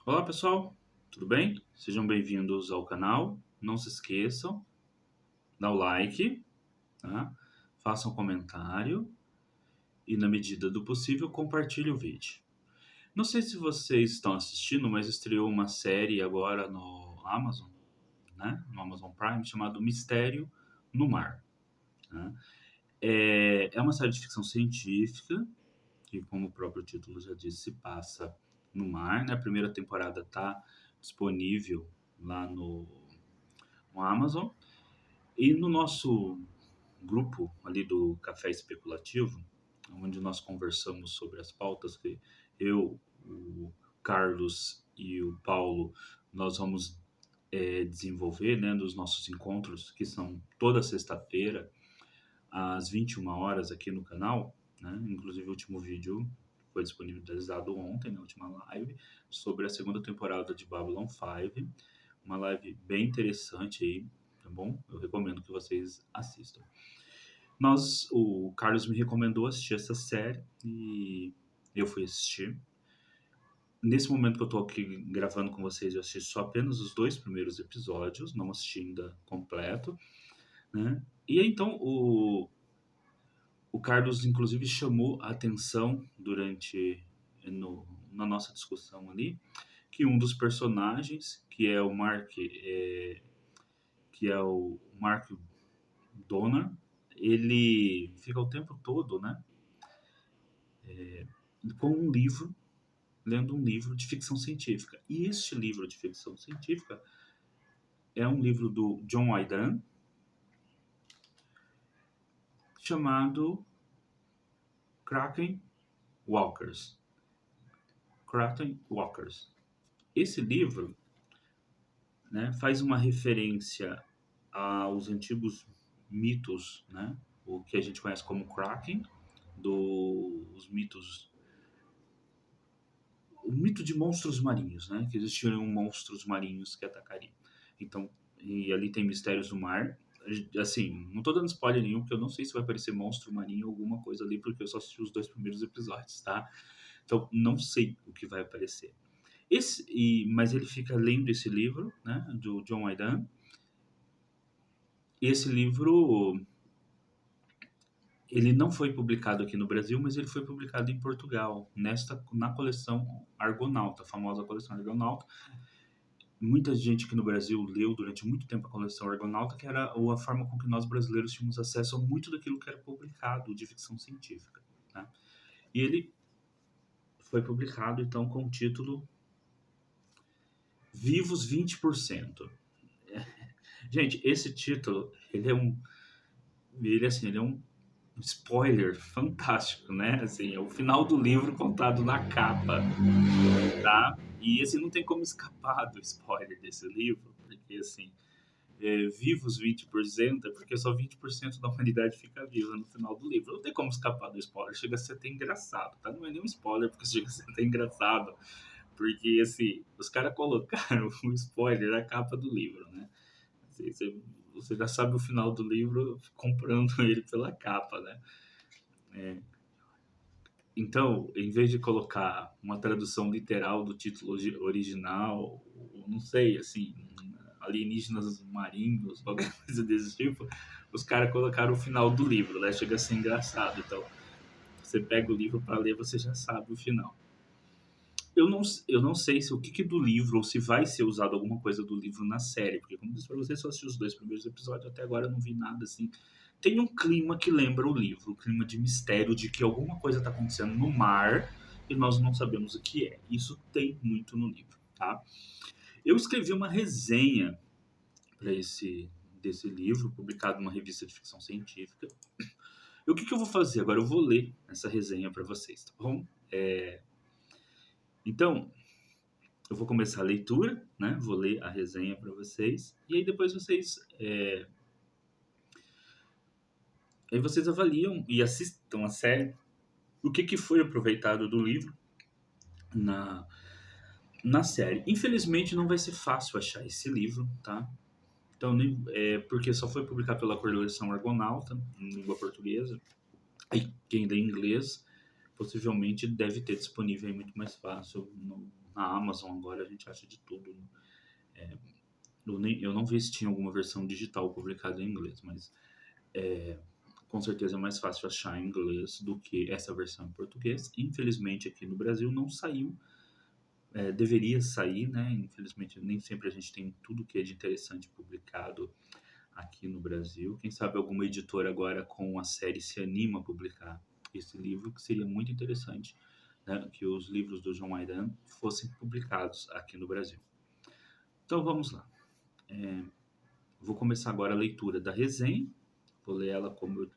Olá pessoal, tudo bem? Sejam bem-vindos ao canal. Não se esqueçam, dá o like, tá? Façam um comentário e, na medida do possível, compartilhe o vídeo. Não sei se vocês estão assistindo, mas estreou uma série agora no Amazon, né? No Amazon Prime, chamado Mistério no Mar. Né? É uma série de ficção científica que, como o próprio título já disse, se passa no mar. Né? A primeira temporada está disponível lá no Amazon. E no nosso grupo ali do Café Especulativo, onde nós conversamos sobre as pautas que eu, o Carlos e o Paulo, nós vamos desenvolver, né, nos nossos encontros, que são toda sexta-feira, às 21 horas aqui no canal, né? Inclusive o último vídeo foi disponibilizado ontem, na última live, sobre a segunda temporada de Babylon 5, uma live bem interessante aí, tá bom? Eu recomendo que vocês assistam. O Carlos me recomendou assistir essa série e eu fui assistir. Nesse momento que eu tô aqui gravando com vocês, eu assisti só apenas os dois primeiros episódios, não assisti ainda completo, né? E aí, então o Carlos, inclusive, chamou a atenção durante na nossa discussão ali, que um dos personagens, que é o Mark Donner, ele fica o tempo todo, né, com um livro, lendo um livro de ficção científica. E este livro de ficção científica é um livro do John Wydan chamado Kraken Walkers. Kraken Walkers. Esse livro, né, faz uma referência aos antigos mitos, né, o que a gente conhece como Kraken, dos mitos, o mito de monstros marinhos, né, que existiam monstros marinhos que atacariam. Então, e ali tem mistérios do mar. Assim, não tô dando spoiler nenhum, porque eu não sei se vai aparecer monstro marinho ou alguma coisa ali, porque eu só assisti os dois primeiros episódios, tá? Então, não sei o que vai aparecer. Mas ele fica lendo esse livro, né, do John Wydan. E esse livro, ele não foi publicado aqui no Brasil, mas ele foi publicado em Portugal, na coleção Argonauta, a famosa coleção Argonauta. Muita gente aqui no Brasil leu durante muito tempo a coleção Argonauta, que era a forma com que nós brasileiros tínhamos acesso a muito daquilo que era publicado de ficção científica. Né? E ele foi publicado, então, com o título Vivos 20%. Gente, esse título, ele é um spoiler fantástico, né? Assim, é o final do livro contado na capa, tá? E assim, não tem como escapar do spoiler desse livro, porque assim, vivos 20%, é porque só 20% da humanidade fica viva no final do livro. Não tem como escapar do spoiler, chega a ser até engraçado, tá? Não é nem um spoiler, porque chega a ser até engraçado, porque assim, os caras colocaram o spoiler na capa do livro, né? Assim, você já sabe o final do livro comprando ele pela capa, né? Então, em vez de colocar uma tradução literal do título original, não sei, assim, alienígenas marinhos, qualquer coisa desse tipo, os caras colocaram o final do livro, né? Chega a ser engraçado. Então, você pega o livro para ler, você já sabe o final. Eu não sei se o que do livro, ou se vai ser usado alguma coisa do livro na série, porque, como eu disse pra você, só assisti os dois primeiros episódios, até agora eu não vi nada assim. Tem um clima que lembra o livro, um clima de mistério, de que alguma coisa está acontecendo no mar e nós não sabemos o que é. Isso tem muito no livro, tá? Eu escrevi uma resenha para esse desse livro, publicado numa revista de ficção científica. E o que eu vou fazer agora? Eu vou ler essa resenha para vocês, tá bom? Então, eu vou começar a leitura, né? Vou ler a resenha para vocês e aí depois vocês avaliam e assistam a série. O que foi aproveitado do livro na na série? Infelizmente não vai ser fácil achar esse livro, tá? Então, porque só foi publicado pela coleção Argonauta, em língua portuguesa, e quem lê inglês possivelmente deve ter disponível aí muito mais fácil na Amazon. Agora a gente acha de tudo, né? Eu não vi se tinha alguma versão digital publicada em inglês, mas com certeza é mais fácil achar em inglês do que essa versão em português. Infelizmente aqui no Brasil não saiu. Deveria sair, né? Infelizmente nem sempre a gente tem tudo que é de interessante publicado aqui no Brasil. Quem sabe alguma editora agora com a série se anima a publicar esse livro, que seria muito interessante, né, que os livros do John Aydan fossem publicados aqui no Brasil. Então vamos lá. Vou começar agora a leitura da resenha. Vou ler ela como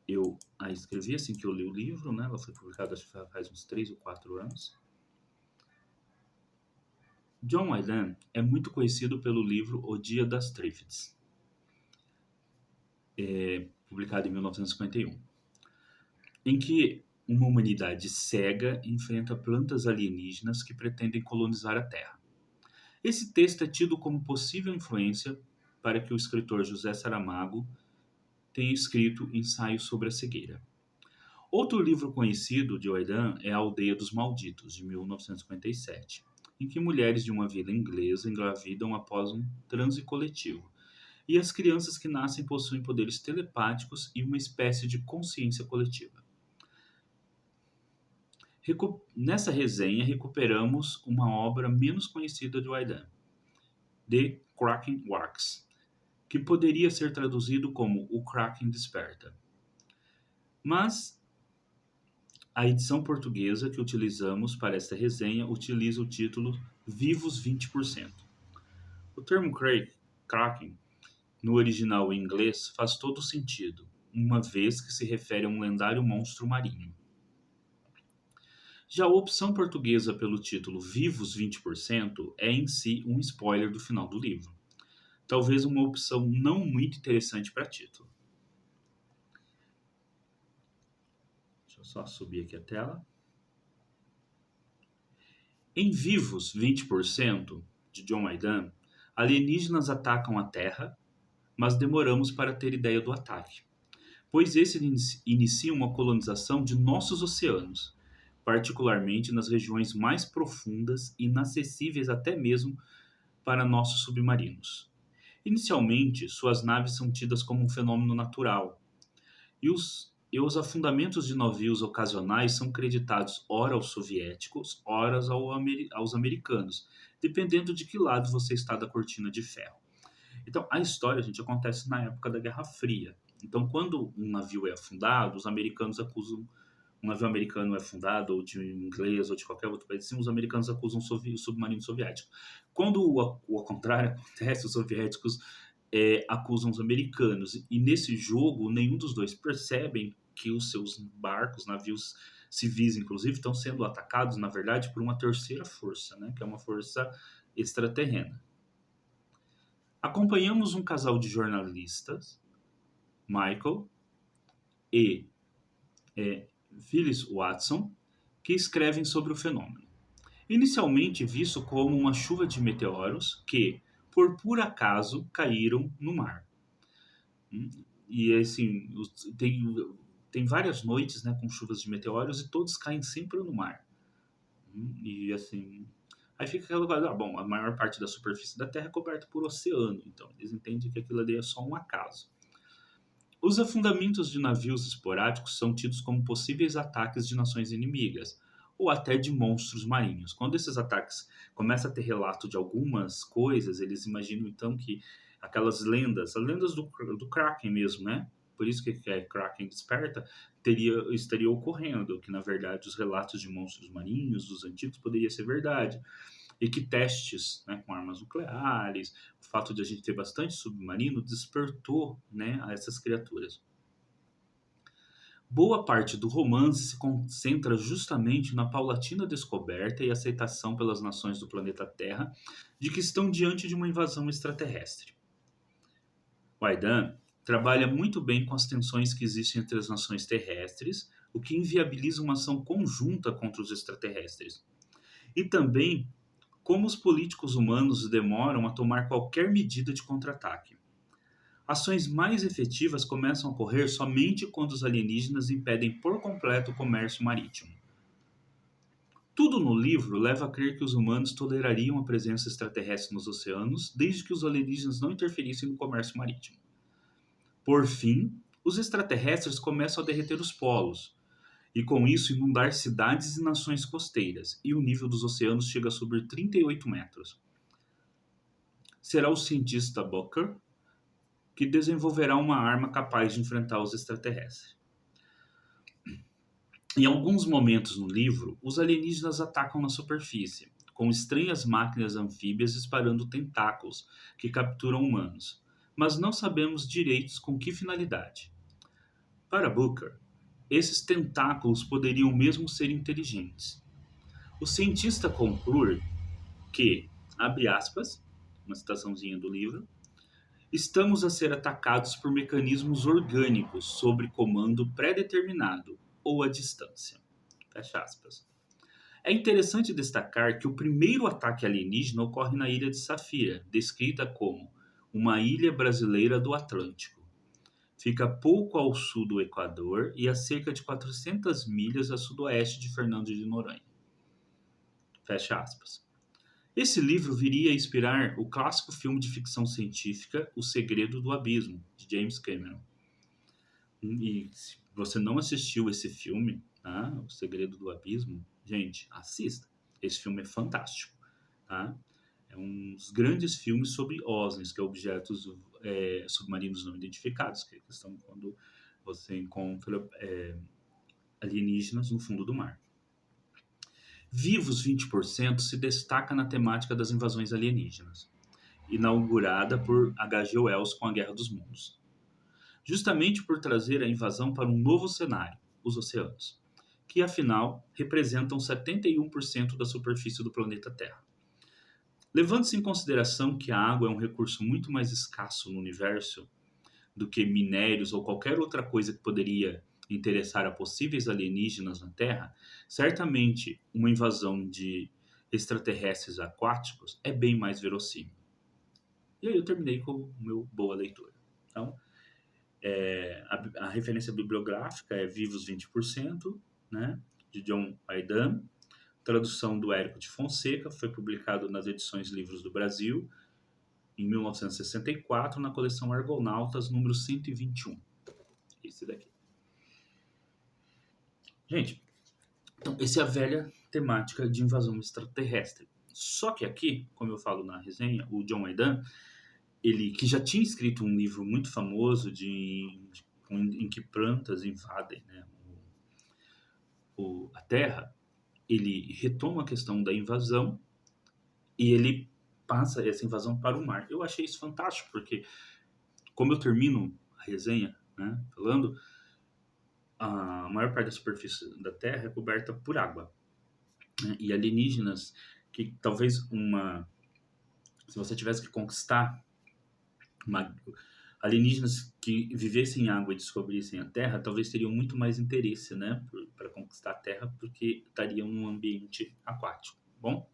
eu a escrevi assim que eu li o livro, né? Ela foi publicada acho que faz uns 3 ou 4 anos. John Aydan é muito conhecido pelo livro O Dia das Triffids, publicado em 1951, em que uma humanidade cega enfrenta plantas alienígenas que pretendem colonizar a Terra. Esse texto é tido como possível influência para que o escritor José Saramago tenha escrito ensaios sobre a cegueira. Outro livro conhecido de Aydan é A Aldeia dos Malditos, de 1957, em que mulheres de uma vila inglesa engravidam após um transe coletivo, e as crianças que nascem possuem poderes telepáticos e uma espécie de consciência coletiva. Nessa resenha, recuperamos uma obra menos conhecida de Aydan, The Kraken Walks, que poderia ser traduzido como O Kraken Desperta. Mas a edição portuguesa que utilizamos para esta resenha utiliza o título Vivos 20%. O termo Kraken, no original em inglês, faz todo sentido, uma vez que se refere a um lendário monstro marinho. Já a opção portuguesa pelo título Vivos 20% é em si um spoiler do final do livro. Talvez uma opção não muito interessante para título. Deixa eu só subir aqui a tela. Em Vivos 20%, de John Aydan, alienígenas atacam a Terra, mas demoramos para ter ideia do ataque, pois esse inicia uma colonização de nossos oceanos, particularmente nas regiões mais profundas e inacessíveis até mesmo para nossos submarinos. Inicialmente, suas naves são tidas como um fenômeno natural, e os afundamentos de navios ocasionais são creditados ora aos soviéticos, ora aos americanos, dependendo de que lado você está da cortina de ferro. Então, a história, gente, acontece na época da Guerra Fria. Então, quando um navio é afundado, os americanos acusam um navio americano é afundado, ou de inglês, ou de qualquer outro país, assim, os americanos acusam o submarino soviético. Quando o contrário acontece, os soviéticos acusam os americanos. E nesse jogo, nenhum dos dois percebem que os seus barcos, navios civis, inclusive, estão sendo atacados, na verdade, por uma terceira força, né, que é uma força extraterrena. Acompanhamos um casal de jornalistas, Michael e Phyllis Watson, que escrevem sobre o fenômeno. Inicialmente visto como uma chuva de meteoros que, por puro acaso, caíram no mar. E assim, tem várias noites, né, com chuvas de meteoros e todos caem sempre no mar. E assim, aí fica aquela coisa, bom, a maior parte da superfície da Terra é coberta por oceano, então eles entendem que aquilo ali é só um acaso. Os afundamentos de navios esporádicos são tidos como possíveis ataques de nações inimigas, ou até de monstros marinhos. Quando esses ataques começam a ter relato de algumas coisas, eles imaginam então que aquelas lendas, as lendas do Kraken mesmo, né? Por isso que é Kraken Desperta, estaria ocorrendo, que na verdade os relatos de monstros marinhos dos antigos poderia ser verdade. E que testes, né, com armas nucleares, o fato de a gente ter bastante submarino despertou, né, a essas criaturas. Boa parte do romance se concentra justamente na paulatina descoberta e aceitação pelas nações do planeta Terra de que estão diante de uma invasão extraterrestre. Aydan trabalha muito bem com as tensões que existem entre as nações terrestres, o que inviabiliza uma ação conjunta contra os extraterrestres. E também como os políticos humanos demoram a tomar qualquer medida de contra-ataque. Ações mais efetivas começam a ocorrer somente quando os alienígenas impedem por completo o comércio marítimo. Tudo no livro leva a crer que os humanos tolerariam a presença extraterrestre nos oceanos, desde que os alienígenas não interferissem no comércio marítimo. Por fim, os extraterrestres começam a derreter os polos, e com isso inundar cidades e nações costeiras, e o nível dos oceanos chega a subir 38 metros. Será o cientista Booker que desenvolverá uma arma capaz de enfrentar os extraterrestres. Em alguns momentos no livro, os alienígenas atacam na superfície, com estranhas máquinas anfíbias disparando tentáculos que capturam humanos, mas não sabemos direito com que finalidade. Para Booker, esses tentáculos poderiam mesmo ser inteligentes. O cientista conclui que, abre aspas, uma citaçãozinha do livro, estamos a ser atacados por mecanismos orgânicos sob comando pré-determinado ou à distância. Fecha aspas. É interessante destacar que o primeiro ataque alienígena ocorre na ilha de Safira, descrita como uma ilha brasileira do Atlântico. Fica pouco ao sul do Equador e a cerca de 400 milhas a sudoeste de Fernando de Noronha. Fecha aspas. Esse livro viria a inspirar o clássico filme de ficção científica O Segredo do Abismo, de James Cameron. E se você não assistiu esse filme, tá? O Segredo do Abismo, gente, assista. Esse filme é fantástico. Tá? É um dos grandes filmes sobre OSNIs, que é objetos submarinos não identificados, que é a questão quando você encontra alienígenas no fundo do mar. Vivos 20% se destaca na temática das invasões alienígenas, inaugurada por H.G. Wells com A Guerra dos Mundos. Justamente por trazer a invasão para um novo cenário, os oceanos, que afinal representam 71% da superfície do planeta Terra. Levando-se em consideração que a água é um recurso muito mais escasso no universo do que minérios ou qualquer outra coisa que poderia interessar a possíveis alienígenas na Terra, certamente uma invasão de extraterrestres aquáticos é bem mais verossímil. E aí eu terminei com o meu boa leitura. Então, a referência bibliográfica é Vivos 20%, né, de John Aidan, tradução do Érico de Fonseca, foi publicado nas edições Livros do Brasil, em 1964, na coleção Argonautas, número 121. Esse daqui. Gente, então, essa é a velha temática de invasão extraterrestre. Só que aqui, como eu falo na resenha, o John Aidan, ele que já tinha escrito um livro muito famoso em que plantas invadem, né, a Terra, ele retoma a questão da invasão e ele passa essa invasão para o mar. Eu achei isso fantástico, porque como eu termino a resenha, né, falando, a maior parte da superfície da Terra é coberta por água, né, e alienígenas que talvez se você tivesse que conquistar alienígenas que vivessem em água e descobrissem a Terra, talvez teriam muito mais interesse, né, para conquistar a Terra, porque estariam num ambiente aquático. Bom,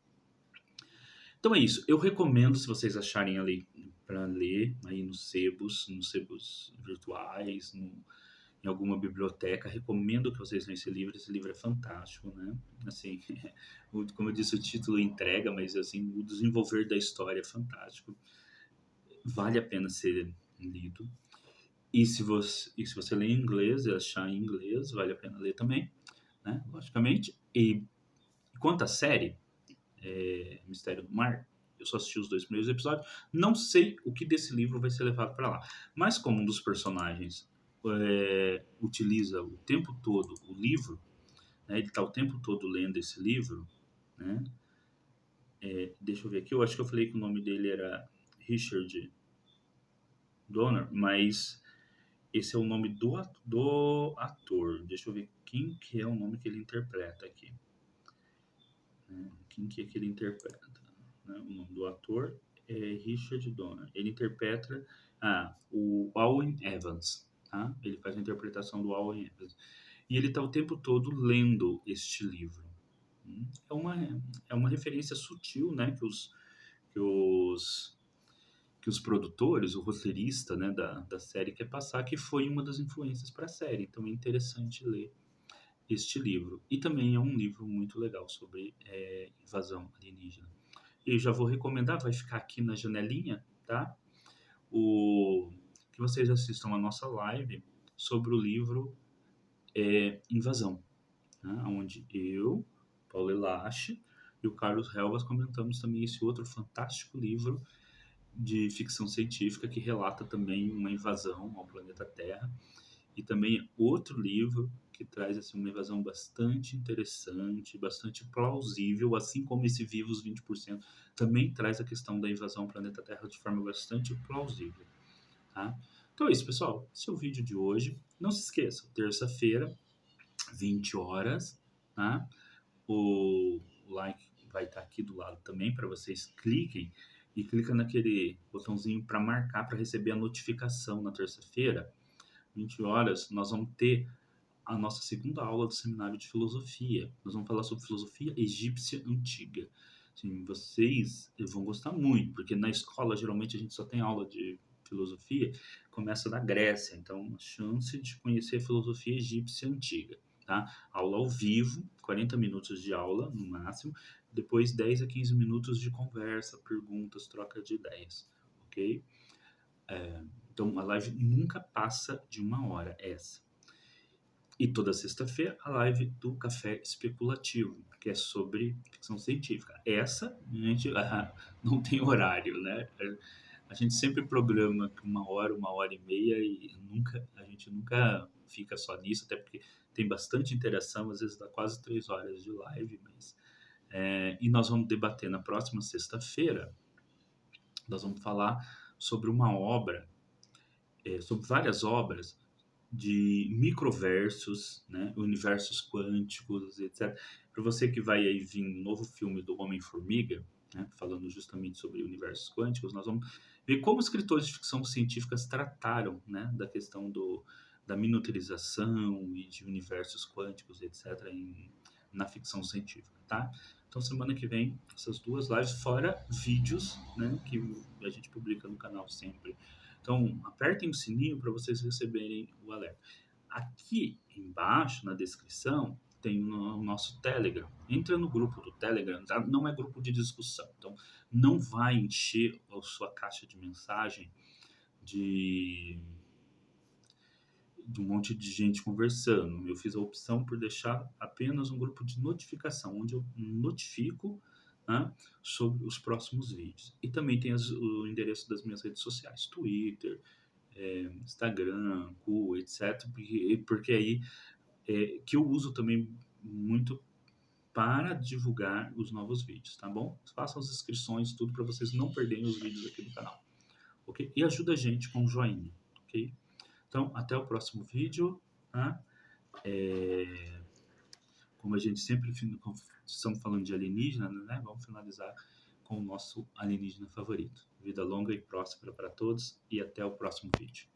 então é isso. Eu recomendo, se vocês acharem para ler aí nos sebos virtuais, em alguma biblioteca, recomendo que vocês leiam esse livro. Esse livro é fantástico, né? Assim, como eu disse, o título entrega, mas assim, o desenvolver da história é fantástico. Vale a pena ser lido. E se você ler em inglês e achar em inglês, vale a pena ler também, né? Logicamente. E quanto à série, Mistério do Mar, eu só assisti os 2 primeiros episódios, não sei o que desse livro vai ser levado para lá. Mas como um dos personagens utiliza o tempo todo o livro, né, ele está o tempo todo lendo esse livro, né? Deixa eu ver aqui, eu acho que eu falei que o nome dele era Richard Donner, mas esse é o nome do ator. Deixa eu ver quem que é o nome que ele interpreta aqui. Quem que é que ele interpreta? Né? O nome do ator é Richard Donner. Ele interpreta o Owen Evans. Tá? Ele faz a interpretação do Owen Evans. E ele está o tempo todo lendo este livro. É uma referência sutil, né, que que os produtores, o roteirista, né, da série quer passar, que foi uma das influências para a série. Então é interessante ler este livro. E também é um livro muito legal sobre invasão alienígena. E eu já vou recomendar, vai ficar aqui na janelinha, tá? Que vocês assistam a nossa live sobre o livro Invasão, né? Onde eu, Paulo Elache e o Carlos Helvas comentamos também esse outro fantástico livro de ficção científica que relata também uma invasão ao planeta Terra, e também outro livro que traz assim, uma invasão bastante interessante, bastante plausível, assim como esse Vivos 20%, também traz a questão da invasão ao planeta Terra de forma bastante plausível. Tá? Então é isso, pessoal. Esse é o vídeo de hoje. Não se esqueçam, terça-feira, 20 horas, tá? O like vai estar aqui do lado também para vocês cliquem e clica naquele botãozinho para marcar para receber a notificação na terça-feira, 20 horas, nós vamos ter a nossa segunda aula do seminário de filosofia. Nós vamos falar sobre filosofia egípcia antiga. Assim, vocês vão gostar muito, porque na escola geralmente a gente só tem aula de filosofia, começa da Grécia, então a chance de conhecer a filosofia egípcia antiga. Tá? Aula ao vivo, 40 minutos de aula no máximo, depois 10 a 15 minutos de conversa, perguntas, troca de ideias, ok? Então a live nunca passa de 1 hora, essa. E toda sexta-feira a live do Café Especulativo, que é sobre ficção científica. Essa, a gente não tem horário, né? A gente sempre programa 1 hora e meia, e a gente nunca fica só nisso, até porque tem bastante interação, às vezes dá quase 3 horas de live. E nós vamos debater na próxima sexta-feira, nós vamos falar sobre uma obra, sobre várias obras de microversos, né, universos quânticos, etc. Para você que vai aí vir um novo filme do Homem-Formiga, né, falando justamente sobre universos quânticos, nós vamos ver como escritores de ficção científicas trataram, né, da questão da miniaturização e de universos quânticos, etc., na ficção científica, tá? Então, semana que vem, essas duas lives, fora vídeos, né, que a gente publica no canal sempre. Então, apertem o sininho para vocês receberem o alerta. Aqui embaixo, na descrição, tem o nosso Telegram. Entra no grupo do Telegram, tá? Não é grupo de discussão. Então, não vai encher a sua caixa de mensagem de um monte de gente conversando. Eu fiz a opção por deixar apenas um grupo de notificação, onde eu notifico, né, sobre os próximos vídeos. E também tem o endereço das minhas redes sociais, Twitter, Instagram, Cu, etc. Porque aí que eu uso também muito para divulgar os novos vídeos, tá bom? Façam as inscrições, tudo para vocês não perderem os vídeos aqui do canal, ok? E ajuda a gente com o joinha, ok? Então, até o próximo vídeo, tá? Como a gente sempre estamos falando de alienígena, né? Vamos finalizar com o nosso alienígena favorito. Vida longa e próspera para todos e até o próximo vídeo.